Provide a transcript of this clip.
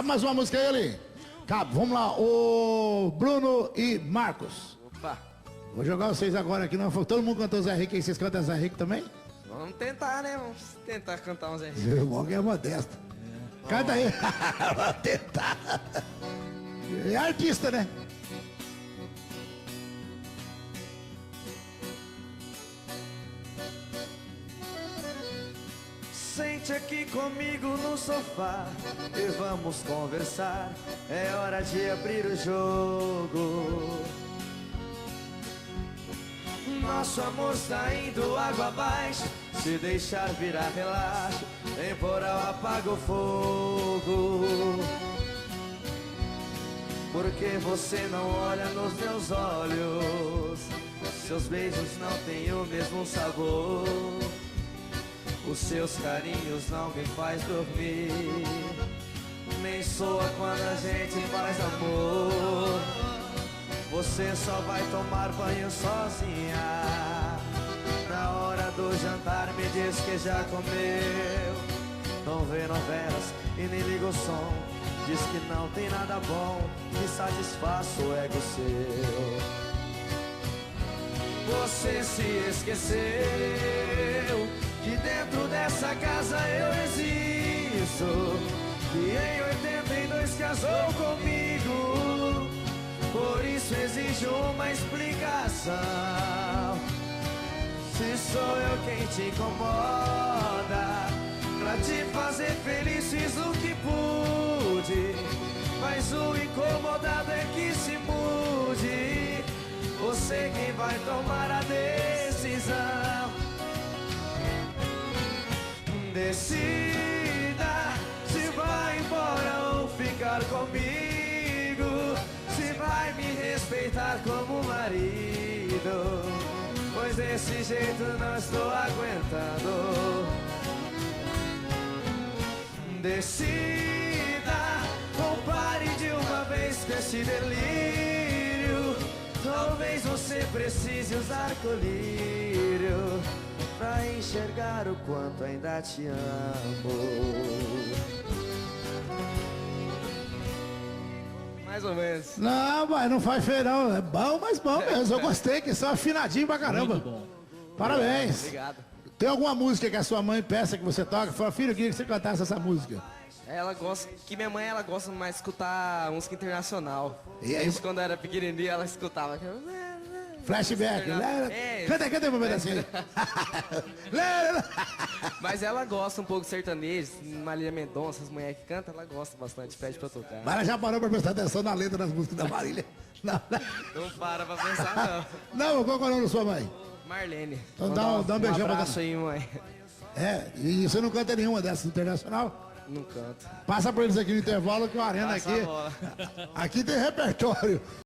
Mais uma música aí, ali. Cabo, vamos lá. O Bruno e Marcos. Opa, Vou jogar vocês agora aqui. Não, todo mundo cantou Zé Rico. E vocês cantam Zé Rico também? vamos tentar, né? Vamos tentar cantar um Zé Rico. Seu irmão que é modesto. Canta aí. Vou tentar. É artista, né? Sente aqui comigo no sofá e vamos conversar. É hora de abrir o jogo. Nosso amor está indo água abaixo. Se deixar virar relaxo, temporal apaga o fogo. Porque você não olha nos meus olhos, seus beijos não têm o mesmo sabor, os seus carinhos não me faz dormir, nem soa quando a gente faz amor. Você só vai tomar banho sozinha. Na hora do jantar me diz que já comeu. Não vê novelas e nem liga o som. Diz que não tem nada bom que satisfaça o ego seu. Você se esqueceu que dentro dessa casa eu existo, que em 82 casou comigo. Por isso exijo uma explicação. Se sou eu quem te incomoda, pra te fazer feliz fiz o que pude, mas o incomodado é que se mude. Você quem vai tomar a decisão. Decida se vai embora ou ficar comigo, se vai me respeitar como marido, pois desse jeito não estou aguentando. Decida, compare de uma vez com esse delírio. Talvez você precise usar colírio pra enxergar o quanto ainda te amo. Mais ou menos. Não, mas não faz feio não. É bom, mas bom mesmo. Eu gostei, que são afinadinhos pra caramba. Muito bom. Parabéns. Obrigado. Tem alguma música que a sua mãe peça que você toca? Fala, filho, eu queria que você cantasse essa música. Ela gosta, que minha mãe ela gosta mais de escutar música internacional. E aí? Desde quando eu era pequenininho ela escutava. Flashback. É. Canta aí um pedacinho. Mas ela gosta um pouco de sertanejo, Marília Mendonça, as mulheres que cantam, ela gosta bastante, pede pra eu tocar. Mas ela já parou pra prestar atenção na letra das músicas da Marília? Não, Não para pra pensar não, qual é o nome da sua mãe? não. Marlene. Então Vou dá um beijão pra abraço aí, mãe. É, e você não canta nenhuma dessas internacional? Não canto. Passa por eles aqui no intervalo que o Arena Passa a aqui. bola. Aqui tem repertório.